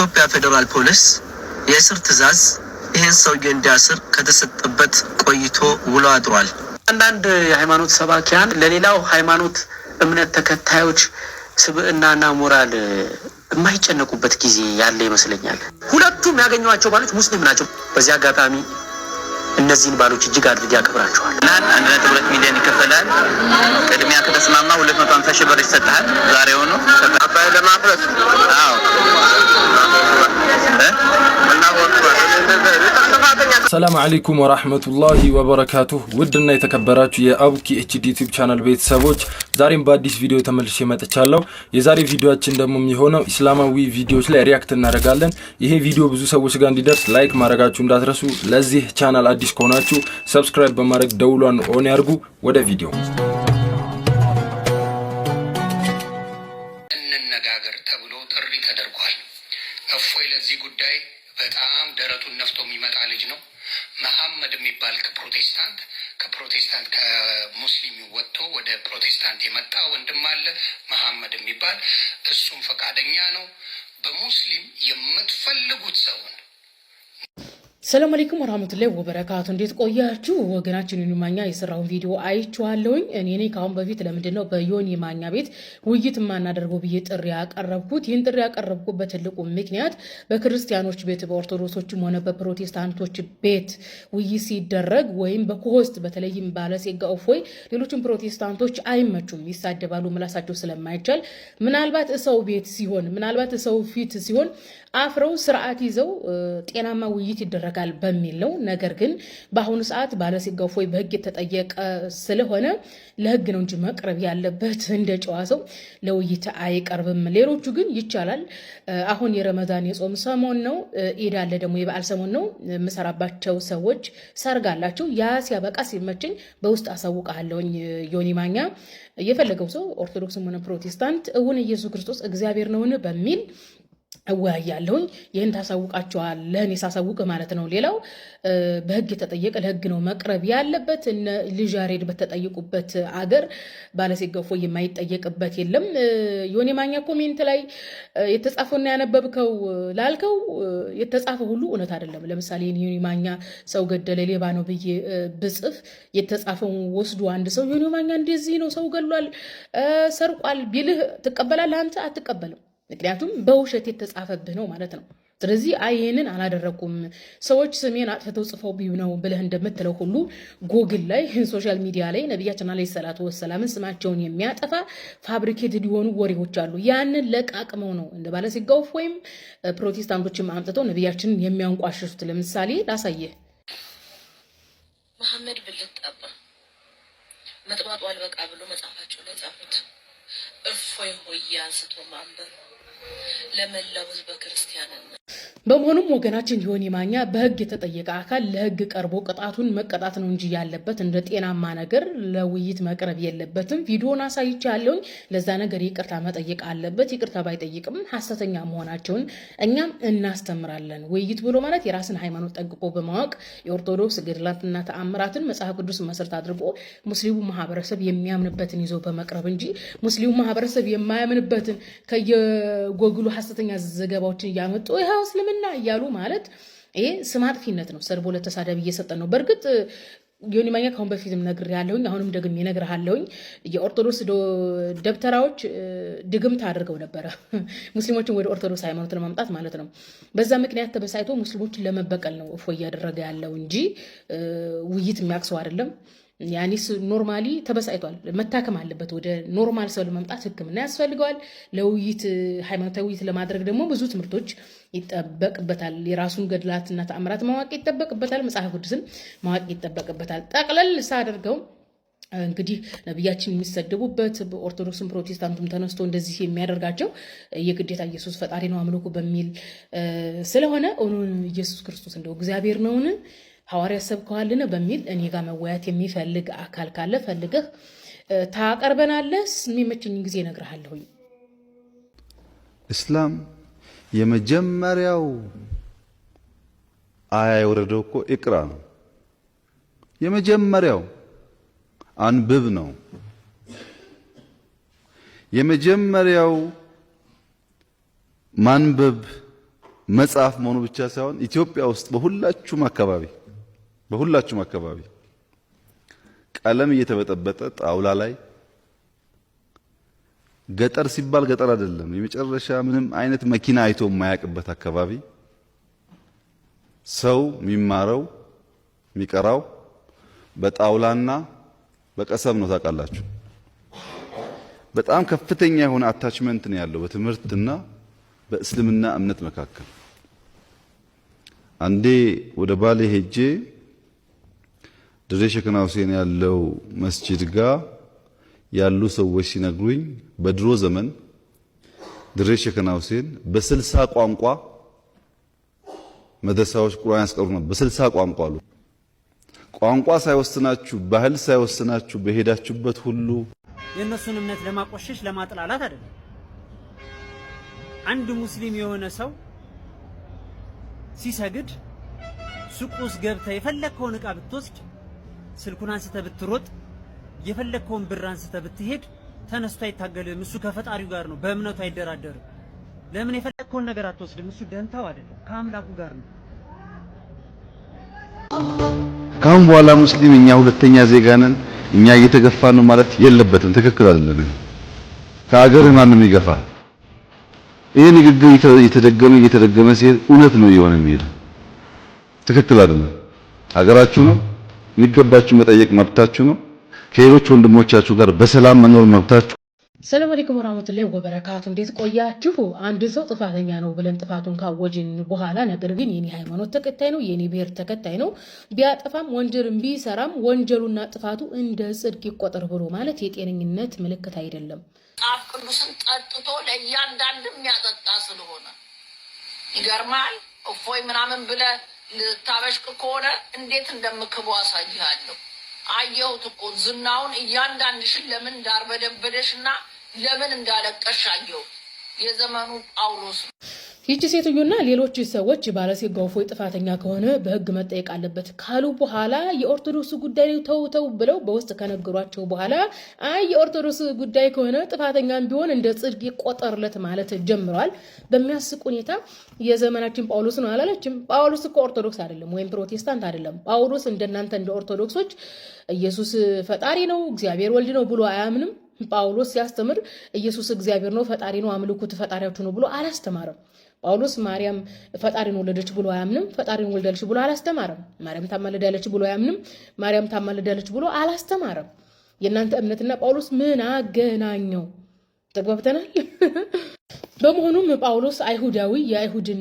ኢትዮጵያ ፌደራል ፖሊስ የእስር ትዕዛዝ ይህን ሰውዬ እንዲያስር ከተሰጠበት ቆይቶ ውሎ አድሯል። አንዳንድ የሃይማኖት ሰባኪያን ለሌላው ሃይማኖት እምነት ተከታዮች ስብዕናና ሞራል የማይጨነቁበት ጊዜ ያለ ይመስለኛል። ሁለቱም ያገኟቸው ባሎች ሙስሊም ናቸው። በዚህ አጋጣሚ እነዚህን ባሎች እጅግ አድርጌ ያከብራቸዋል። 1.2 ሚሊዮን ይከፈላል። ቅድሚያ ከተስማማ 250 ሺህ ብር ይሰጣል። ዛሬውኑ አባይ ለማፍረስ አዎ ሰላም አለይኩም ወራህመቱላሂ ወበረካቱሁ። ውድና የተከበራችሁ የአቡኪ ኤችዲ ዩቲዩብ ቻናል ቤተሰቦች ዛሬም በአዲስ ቪዲዮ ተመልሼ መጥቻለሁ። የዛሬ ቪዲዮአችን ደግሞ የሚሆነው እስላማዊ ቪዲዮዎች ላይ ሪአክት እናደርጋለን። ይሄ ቪዲዮ ብዙ ሰዎች ጋር እንዲደርስ ላይክ ማድረጋችሁ እንዳትረሱ። ለዚህ ቻናል አዲስ ከሆናችሁ ሰብስክራይብ በማድረግ ደውሏን ኦን ያርጉ። ወደ ቪዲዮ እንነጋገር ተብሎ ጥሪ ተደርጓል። እፎይ ለዚህ ጉዳይ በጣም ደረቱን ነፍቶ የሚመጣ ልጅ ነው። መሐመድ የሚባል ከፕሮቴስታንት ከሙስሊም ወጥቶ ወደ ፕሮቴስታንት የመጣ ወንድም አለ መሐመድ የሚባል እሱም ፈቃደኛ ነው። በሙስሊም የምትፈልጉት ሰውን ሰላም አለይኩም ወራህመቱላሂ ወበረካቱ። እንዴት ቆያችሁ ወገናችን? ዮኒ ማኛ የሰራውን ቪዲዮ አይቼዋለሁኝ። እኔ ካሁን በፊት ለምንድነው በዮኒ ማኛ ቤት ውይይት ማናደርገው ብዬ ጥሪ ያቀረብኩት? ይህን ጥሪ ያቀረብኩበት ትልቁ ምክንያት በክርስቲያኖች ቤት በኦርቶዶክሶችም ሆነ በፕሮቴስታንቶች ቤት ውይይት ሲደረግ ወይም በኮሆስት በተለይም ባለሴጋ እፎይ ሌሎችም ፕሮቴስታንቶች አይመቹም፣ ይሳደባሉ፣ ምላሳቸው ስለማይቻል ምናልባት ሰው ቤት ሲሆን ምናልባት ሰው ፊት ሲሆን አፍረው ስርዓት ይዘው ጤናማ ውይይት ይደረጋል በሚል ነው። ነገር ግን በአሁኑ ሰዓት ባለሴጋ እፎይ በህግ የተጠየቀ ስለሆነ ለህግ ነው እንጂ መቅረብ ያለበት እንደ ጨዋ ሰው ለውይይት አይቀርብም። ሌሎቹ ግን ይቻላል። አሁን የረመዳን የጾም ሰሞን ነው፣ ኢድ አለ ደግሞ የበዓል ሰሞን ነው። የምሰራባቸው ሰዎች ሰርግ አላቸው። ያ ሲያበቃ ሲመቸኝ በውስጥ አሳውቃለሁኝ። ዮኒ ማኛ የፈለገው ሰው ኦርቶዶክስም ሆነ ፕሮቴስታንት እውን ኢየሱስ ክርስቶስ እግዚአብሔር ነውን በሚል እወያያለሁኝ። ይህን ታሳውቃቸዋል። ለእኔ ሳሳውቅ ማለት ነው። ሌላው በህግ የተጠየቀ ለህግ ነው መቅረብ ያለበት። ልጅ ያሬድ በተጠየቁበት አገር ባለሴጋ እፎይ የማይጠየቅበት የለም። ዮኒ ማኛ ኮሜንት ላይ የተጻፈውና ያነበብከው ላልከው የተጻፈ ሁሉ እውነት አይደለም። ለምሳሌ ዮኒ ማኛ ሰው ገደለ ሌባ ነው ብዬ ብጽፍ የተጻፈው ወስዶ አንድ ሰው ዮኒ ማኛ እንደዚህ ነው ሰው ገሏል ሰርቋል ቢልህ ትቀበላለህ? አንተ አትቀበልም። ምክንያቱም በውሸት የተጻፈብህ ነው ማለት ነው። ስለዚህ ይሄንን አላደረኩም ሰዎች ስሜን አጥፍተው ጽፈው ቢዩ ነው ብለህ እንደምትለው ሁሉ ጎግል ላይ ሶሻል ሚዲያ ላይ ነብያችን አለይሂ ሰላቱ ወሰላም ስማቸውን የሚያጠፋ ፋብሪኬትድ የሆኑ ወሬዎች አሉ። ያንን ለቃቅመው ነው እንደ ባለሴጋ እፎይም ፕሮቴስታንቶችም አምጥተው ነብያችንን የሚያንቋሽሹት። ለምሳሌ ላሳየህ። መሐመድ ብልጣባ መጥባጡ አልበቃ ብሎ መጻፋቸው ላይ ጻፉት። እፎይ ሆይ አንስቶ ማንበብ ለመላው ህዝበ ክርስቲያንና በመሆኑም ወገናችን ዮኒ ማኛ በህግ የተጠየቀ አካል ለህግ ቀርቦ ቅጣቱን መቀጣት ነው እንጂ ያለበት እንደ ጤናማ ነገር ለውይይት መቅረብ የለበትም። ቪዲዮን አሳይቻለሁኝ። ለዛ ነገር ይቅርታ መጠየቅ አለበት። ይቅርታ ባይጠይቅም ሐሰተኛ መሆናቸውን እኛም እናስተምራለን። ውይይት ብሎ ማለት የራስን ሃይማኖት ጠንቅቆ በማወቅ የኦርቶዶክስ ገድላትና ተአምራትን መጽሐፍ ቅዱስ መሰረት አድርጎ ሙስሊሙ ማህበረሰብ የሚያምንበትን ይዞ በመቅረብ እንጂ ሙስሊሙ ማህበረሰብ የማያምንበትን ከየጎግሉ ሐሰተኛ ዘገባዎችን እያመጡ ይሄው እስልምና እያሉ ማለት ይሄ ስም አጥፊነት ነው። ሰርቦ ለተሳዳቢ እየሰጠን ነው። በእርግጥ ዮኒ ማኛ ካሁን በፊትም ነግሬያለሁኝ፣ አሁንም ደግሜ እነግርሃለሁኝ። የኦርቶዶክስ ደብተራዎች ድግምት አድርገው ነበረ ሙስሊሞችን ወደ ኦርቶዶክስ ሃይማኖት ለማምጣት ማለት ነው። በዛ ምክንያት ተበሳይቶ ሙስሊሞችን ለመበቀል ነው እፎይ እያደረገ ያለው እንጂ ውይይት የሚያቅሰው አይደለም። ያኒስ ኖርማሊ ተበሳይቷል። መታከም አለበት። ወደ ኖርማል ሰው ለመምጣት ሕክምና ያስፈልገዋል። ለውይይት ሃይማኖታዊ ውይይት ለማድረግ ደግሞ ብዙ ትምህርቶች ይጠበቅበታል። የራሱን ገድላትና ተአምራት ማወቅ ይጠበቅበታል። መጽሐፍ ቅዱስን ማወቅ ይጠበቅበታል። ጠቅለል ሳደርገው እንግዲህ ነብያችን የሚሰደቡበት በኦርቶዶክስም ፕሮቴስታንቱም ተነስቶ እንደዚህ የሚያደርጋቸው የግዴታ ኢየሱስ ፈጣሪ ነው አምልኩ በሚል ስለሆነ ኢየሱስ ክርስቶስ እንደው እግዚአብሔር ነውን ሐዋርያ ሰብከዋልን በሚል እኔ ጋር መወያየት የሚፈልግ አካል ካለ ፈልገህ ታቀርበናለህ። የሚመቸኝ ጊዜ እነግርሃለሁኝ። እስላም የመጀመሪያው አያ የወረደው እኮ ኢቅራ ነው። የመጀመሪያው አንብብ ነው። የመጀመሪያው ማንበብ መጽሐፍ መሆኑ ብቻ ሳይሆን ኢትዮጵያ ውስጥ በሁላችሁም አካባቢ ቀለም እየተበጠበጠ ጣውላ ላይ ገጠር ሲባል ገጠር አይደለም የመጨረሻ ምንም አይነት መኪና አይቶ የማያውቅበት አካባቢ ሰው የሚማረው የሚቀራው በጣውላና በቀሰም ነው ታውቃላችሁ። በጣም ከፍተኛ የሆነ አታችመንት ነው ያለው በትምህርትና በእስልምና እምነት መካከል። አንዴ ወደ ባሌ ሄጄ ድሬ ሸክና ሁሴን ያለው መስጂድ ጋር ያሉ ሰዎች ሲነግሩኝ በድሮ ዘመን ድሬ ሸክና ሁሴን በ60 ቋንቋ መድረሳዎች ቁርአን ያስቀሩ ነበር። በ60 ቋንቋ አሉ። ቋንቋ ሳይወስናችሁ ባህል ሳይወስናችሁ በሄዳችሁበት ሁሉ የነሱን እምነት ለማቆሸሽ ለማጥላላት አይደለም። አንድ ሙስሊም የሆነ ሰው ሲሰግድ ሱቅ ውስጥ ገብተህ የፈለከውን ዕቃ ብትወስድ ስልኩን አንስተህ ብትሮጥ የፈለከውን ብር አንስተህ ብትሄድ ተነስቶ አይታገልም። እሱ ከፈጣሪው ጋር ነው፣ በእምነቱ አይደራደርም። ለምን የፈለከውን ነገር አትወስድም? እሱ ደንታው አይደለም፣ ከአምላኩ ጋር ነው። ካሁን በኋላ ሙስሊም እኛ ሁለተኛ ዜጋ ነን፣ እኛ እየተገፋን ነው ማለት የለበትም። ትክክል አይደለም። ከሀገርህ ማንም ይገፋ። ይሄ ንግግር እየተደገመ ሲሄድ እውነት ነው እየሆነ የሚሄደው። ትክክል አይደለም። ሀገራችሁ ነው፣ የሚገባችሁ መጠየቅ መብታችሁ ነው። ከሌሎች ወንድሞቻችሁ ጋር በሰላም መኖር መብታችሁ። ሰላም አለይኩም ወራህመቱላሂ ወበረካቱ። እንዴት ቆያችሁ? አንድ ሰው ጥፋተኛ ነው ብለን ጥፋቱን ካወጅን በኋላ ነገር ግን የኔ ሃይማኖት ተከታይ ነው፣ የኔ ብሔር ተከታይ ነው፣ ቢያጠፋም ወንጀልን ቢሰራም ወንጀሉና ጥፋቱ እንደ ጽድቅ ይቆጠር ብሎ ማለት የጤነኝነት ምልክት አይደለም። መጽሐፍ ቅዱስን ጠጥቶ ለእያንዳንዱ የሚያጠጣ ስለሆነ ይገርማል። እፎይ ምናምን ብለህ ልታበሽቅ ከሆነ እንዴት እንደምክበው አሳይሃለሁ። አየሁት እኮ ዝናውን እያንዳንድሽን ለምን እንዳርበደበደሽና ለምን እንዳለቀሽ አየሁት። የዘመኑ ጳውሎስ ነው። ይህች ሴትዮና ሌሎች ሰዎች ባለሴጋው እፎይ ጥፋተኛ ከሆነ በሕግ መጠየቅ አለበት ካሉ በኋላ የኦርቶዶክስ ጉዳይ ተው ብለው በውስጥ ከነገሯቸው በኋላ አይ የኦርቶዶክስ ጉዳይ ከሆነ ጥፋተኛም ቢሆን እንደ ጽድቅ ይቆጠርለት ማለት ጀምረዋል። በሚያስቅ ሁኔታ የዘመናችን ጳውሎስ ነው አላለችም። ጳውሎስ እኮ ኦርቶዶክስ አይደለም ወይም ፕሮቴስታንት አይደለም። ጳውሎስ እንደናንተ እንደ ኦርቶዶክሶች ኢየሱስ ፈጣሪ ነው እግዚአብሔር ወልድ ነው ብሎ አያምንም። ጳውሎስ ሲያስተምር ኢየሱስ እግዚአብሔር ነው ፈጣሪ ነው አምልኩት ፈጣሪያችሁ ነው ብሎ አላስተማረም። ጳውሎስ ማርያም ፈጣሪን ወለደች ብሎ አያምንም። ፈጣሪን ወልዳለች ብሎ አላስተማረም። ማርያም ታማልዳለች ብሎ አያምንም። ማርያም ታማልዳለች ብሎ አላስተማረም። የእናንተ እምነትና ጳውሎስ ምን አገናኘው? ተግባብተናል። በመሆኑም ጳውሎስ አይሁዳዊ የአይሁድን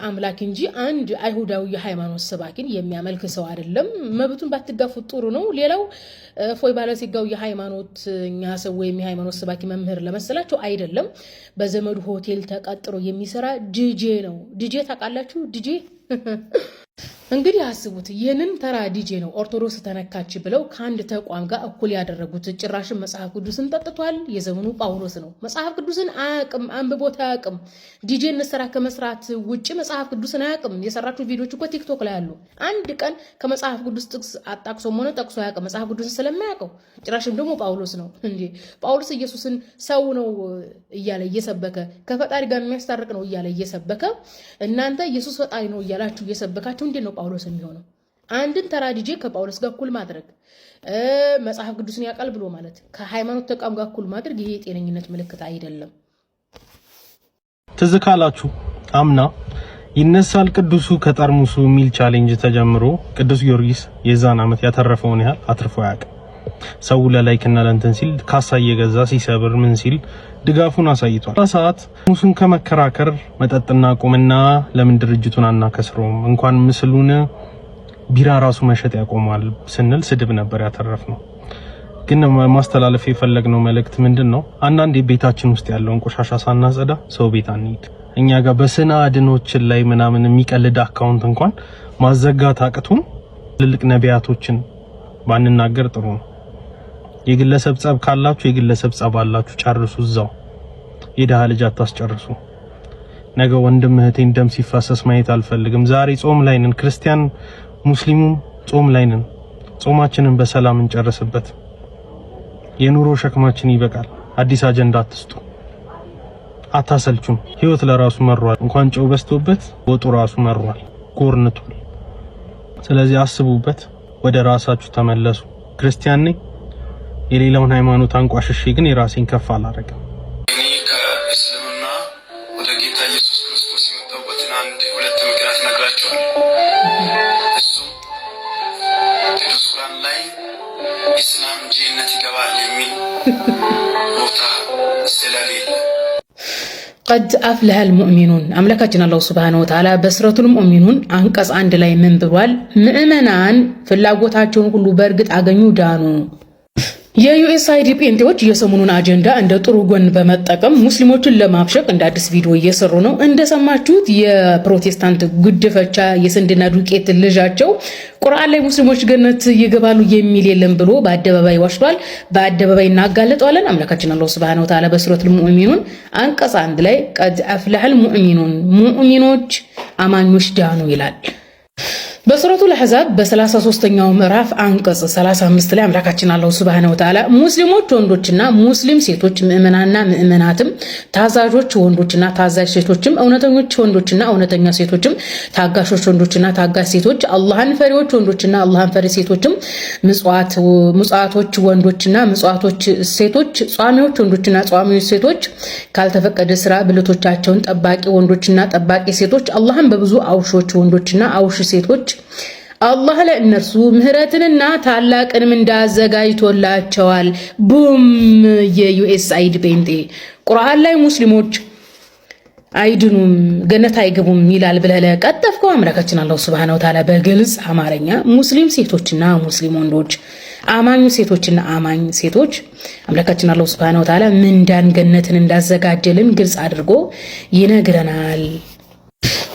አምላክ እንጂ አንድ አይሁዳዊ የሃይማኖት ሰባኪን የሚያመልክ ሰው አይደለም። መብቱን ባትጋፉት ጥሩ ነው። ሌላው እፎይ ባለሴጋው የሃይማኖተኛ ሰው ወይም የሃይማኖት ሰባኪ መምህር ለመሰላቸው አይደለም። በዘመዱ ሆቴል ተቀጥሮ የሚሰራ ዲጄ ነው። ዲጄ ታውቃላችሁ? ዲጄ እንግዲህ አስቡት። ይህንን ተራ ዲጄ ነው ኦርቶዶክስ ተነካች ብለው ከአንድ ተቋም ጋር እኩል ያደረጉት። ጭራሽን መጽሐፍ ቅዱስን ጠጥቷል። የዘመኑ ጳውሎስ ነው። መጽሐፍ ቅዱስን አያውቅም፣ አንብቦት አያውቅም። ዲጄ እንስራ ከመስራት ውጭ መጽሐፍ ቅዱስን አያውቅም። የሰራችሁ ቪዲዮች እኮ ቲክቶክ ላይ አሉ። አንድ ቀን ከመጽሐፍ ቅዱስ ጥቅስ አጣቅሶም ሆነ ጠቅሶ አያውቅም። መጽሐፍ ቅዱስን ስለማያውቀው ጭራሽን ደግሞ ጳውሎስ ነው እንዴ! ጳውሎስ ኢየሱስን ሰው ነው እያለ እየሰበከ ከፈጣሪ ጋር የሚያስታርቅ ነው እያለ እየሰበከ እናንተ ኢየሱስ ፈጣሪ ነው እያላችሁ እየሰበካችሁ እንዴት ነው ጳውሎስ የሚሆነው? አንድን ተራ ዲጄ ከጳውሎስ ጋር እኩል ማድረግ መጽሐፍ ቅዱስን ያውቃል ብሎ ማለት ከሃይማኖት ተቋም ጋር እኩል ማድረግ ይሄ የጤነኝነት ምልክት አይደለም። ትዝ ካላችሁ አምና ይነሳል ቅዱሱ ከጠርሙሱ የሚል ቻሌንጅ ተጀምሮ ቅዱስ ጊዮርጊስ የዛን ዓመት ያተረፈውን ያህል አትርፎ አያውቅም። ሰው ለላይክና ለእንትን ሲል ካሳ እየገዛ ሲሰብር ምን ሲል ድጋፉን አሳይቷል። ሰዓት ሙሱን ከመከራከር መጠጥና ቁምና ለምን ድርጅቱን አናከስረውም እንኳን ምስሉን ቢራ ራሱ መሸጥ ያቆማል ስንል ስድብ ነበር ያተረፍነው። ግን ማስተላለፍ የፈለግነው መልእክት ምንድነው? አንዳንድ ቤታችን ውስጥ ያለውን ቆሻሻ ሳናጸዳ ሰው ቤት አንሂድ። እኛ ጋር በስነ አድኖችን ላይ ምናምን የሚቀልድ አካውንት እንኳን ማዘጋት አቅቶን ትልልቅ ነቢያቶችን ባንናገር ጥሩ ነው። የግለሰብ ጸብ ካላችሁ የግለሰብ ጸብ አላችሁ፣ ጨርሱ እዛው። የደሃ ልጅ አታስጨርሱ። ነገ ወንድም እህቴን ደም ሲፋሰስ ማየት አልፈልግም። ዛሬ ጾም ላይ ነን፣ ክርስቲያን ሙስሊሙም ጾም ላይ ነን። ጾማችንን በሰላም እንጨርስበት። የኑሮ ሸክማችን ይበቃል። አዲስ አጀንዳ አትስጡ። አታሰልቹም። ህይወት ለራሱ መሯል። እንኳን ጨው በስቶበት ወጡ ራሱ መሯል፣ ጎርንቷል። ስለዚህ አስቡበት፣ ወደ ራሳችሁ ተመለሱ። ክርስቲያን ነኝ የሌላውን ሃይማኖት አንቋሽሼ ግን የራሴን ከፍ አላረግም። እኔ ከእስልምና ወደ ጌታ ኢየሱስ ክርስቶስ የመጣሁበትን አንድ ሁለት ምክንያት ነግራቸዋለሁ። እሱም ቅዱስ ቁርአን ላይ ኢስላም ጀነት ይገባል የሚል ቦታ ስለሌለ قد أفلح المؤمنون أملكتنا الله سبحانه وتعالى بسرة المؤمنون أنقص عند لا من بروال مؤمنان في اللاغوتاچون كله برغت አገኙ ዳኑ የዩኤስአይዲ ጴንጤዎች የሰሞኑን አጀንዳ እንደ ጥሩ ጎን በመጠቀም ሙስሊሞችን ለማብሸቅ እንደ አዲስ ቪዲዮ እየሰሩ ነው። እንደሰማችሁት የፕሮቴስታንት ጉድፈቻ የስንዴና ዱቄት ልጃቸው ቁርአን ላይ ሙስሊሞች ገነት ይገባሉ የሚል የለም ብሎ በአደባባይ ዋሽቷል። በአደባባይ እናጋለጠዋለን። አምላካችን አላህ Subhanahu Wa Ta'ala በሱረቱል ሙእሚኑን አንቀጽ 1 ላይ ቀድ አፍለሐል ሙእሚኑን ሙእሚኖች አማኞች ዳኑ ይላል። በሱረቱል አሕዛብ በ33ኛው ምዕራፍ አንቀጽ 35 ላይ አምላካችን አላህ Subhanahu Wa Ta'ala ሙስሊሞች ወንዶችና ሙስሊም ሴቶች ምእመናንና ምእመናትም ታዛዦች ወንዶችና ታዛዥ ሴቶችም እውነተኞች ወንዶችና እውነተኛ ሴቶችም ታጋሾች ወንዶችና ታጋሽ ሴቶች አላህን ፈሪዎች ወንዶችና አላህን ፈሪ ሴቶችም ምጽዋቶች ወንዶችና ምጽዋቶች ሴቶች ጿሚዎች ወንዶችና ጿሚዎች ሴቶች ካልተፈቀደ ስራ ብልቶቻቸውን ጠባቂ ወንዶችና ጠባቂ ሴቶች አላህን በብዙ አውሾች ወንዶችና አውሽ ሴቶች አላህ ለእነርሱ ምህረትንና ታላቅንም እንዳዘጋጅቶላቸዋል። ቡም የዩኤስአይዲ ጴንጤ ቁርአን ላይ ሙስሊሞች አይድኑም ገነት አይገቡም ይላል ብለህ ለቀጠፍከው አምላካችን አላህ Subhanahu Wa Ta'ala በግልጽ አማርኛ ሙስሊም ሴቶችና ሙስሊም ወንዶች አማኙ ሴቶችና አማኝ ሴቶች አምላካችን አላህ Subhanahu Wa Ta'ala ምንዳን ገነትን እንዳዘጋጀልን ግልጽ አድርጎ ይነግረናል።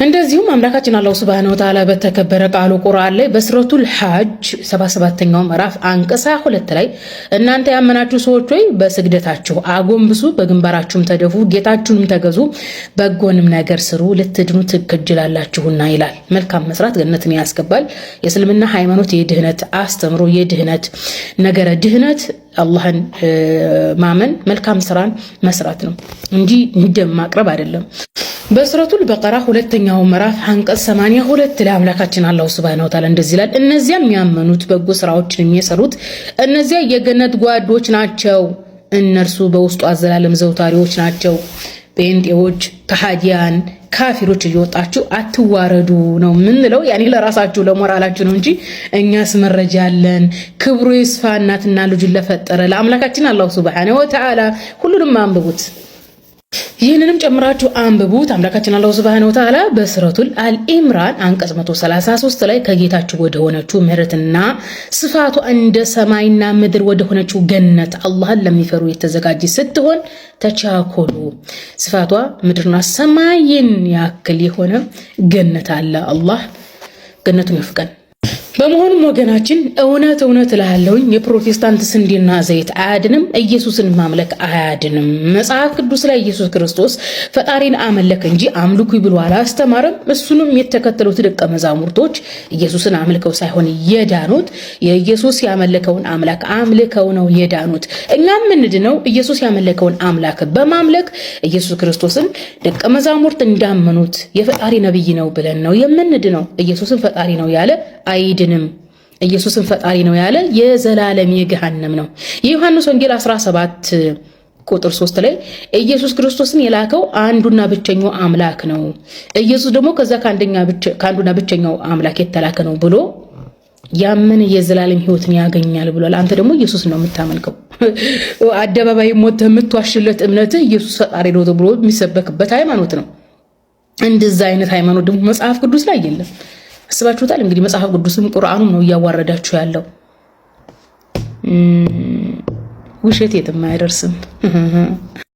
እንደዚሁም አምላካችን አላህ Subhanahu Wa Ta'ala በተከበረ ቃሉ ቁርአን ላይ በሱረቱል ሐጅ 77ኛው ምዕራፍ አንቀጽ 2 ላይ እናንተ ያመናችሁ ሰዎች ሆይ በስግደታችሁ አጎንብሱ፣ በግንባራችሁም ተደፉ፣ ጌታችሁንም ተገዙ፣ በጎንም ነገር ስሩ ልትድኑ ትከጅላላችሁና ይላል። መልካም መስራት ገነትን ያስገባል። የእስልምና ሃይማኖት የድህነት አስተምሮ የድህነት ነገረ ድህነት አላህን ማመን መልካም ስራን መስራት ነው እንጂ እንደም ማቅረብ አይደለም። በሱረቱል በቀራ ሁለተኛው ምዕራፍ አንቀጽ 82 ላይ አምላካችን አላህ Subhanahu Wa Ta'ala እንደዚህ ይላል፣ እነዚያ የሚያመኑት በጎ ስራዎችን የሚሰሩት እነዚያ የገነት ጓዶች ናቸው፣ እነርሱ በውስጡ አዘላለም ዘውታሪዎች ናቸው። ጴንጤዎች ከሃዲያን ካፊሮች እየወጣችሁ አትዋረዱ ነው ምንለው። ያኔ ለራሳችሁ ለሞራላችሁ ነው እንጂ እኛስ መረጃ አለን። ክብሩ ይስፋ እናትና ልጅን ለፈጠረ ለአምላካችን አላህ Subhanahu Wa Ta'ala ሁሉንም አንብቡት። ይህንንም ጨምራችሁ አንብቡት። አምላካችን አላህ Subhanahu Wa Ta'ala በሱረቱል አልኢምራን አንቀጽ 133 ላይ ከጌታችሁ ወደ ሆነችው ምህረትና ስፋቱ እንደ ሰማይና ምድር ወደ ሆነችው ገነት አላህን ለሚፈሩ የተዘጋጀ ስትሆን ተቻኮሉ። ስፋቷ ምድርና ሰማይን ያክል የሆነ ገነት አለ። አላህ ገነቱን ይፍቀን። በመሆኑም ወገናችን እውነት እላለሁኝ የፕሮቴስታንት ስንዴና ዘይት አያድንም፣ ኢየሱስን ማምለክ አያድንም። መጽሐፍ ቅዱስ ላይ ኢየሱስ ክርስቶስ ፈጣሪን አመለከ እንጂ አምልኩ ብሎ አላስተማረም። እሱንም የተከተሉት ደቀ መዛሙርቶች ኢየሱስን አምልከው ሳይሆን የዳኑት የኢየሱስ ያመለከውን አምላክ አምልከው ነው የዳኑት። እኛም ምንድነው ኢየሱስ ያመለከውን አምላክ በማምለክ ኢየሱስ ክርስቶስን ደቀ መዛሙርት እንዳመኑት የፈጣሪ ነብይ ነው ብለን ነው የምንድነው። ኢየሱስን ፈጣሪ ነው ያለ አይድንም። ኢየሱስን ፈጣሪ ነው ያለ የዘላለም የገሃነም ነው። የዮሐንስ ወንጌል 17 ቁጥር 3 ላይ ኢየሱስ ክርስቶስን የላከው አንዱና ብቸኛው አምላክ ነው፣ ኢየሱስ ደግሞ ከዛ ከአንዱና ብቸኛው አምላክ የተላከ ነው ብሎ ያመነ የዘላለም ሕይወትን ያገኛል ብሏል። አንተ ደግሞ ኢየሱስ ነው የምታመልከው። አደባባይ ሞተ የምትዋሽለት እምነት ኢየሱስ ፈጣሪ ነው ተብሎ የሚሰበክበት ሃይማኖት ነው። እንደዛ አይነት ሃይማኖት ደግሞ መጽሐፍ ቅዱስ ላይ የለም። አስባችሁታል? እንግዲህ መጽሐፍ ቅዱስም ቁርአኑም ነው እያዋረዳችሁ ያለው። ውሸት የትም አይደርስም።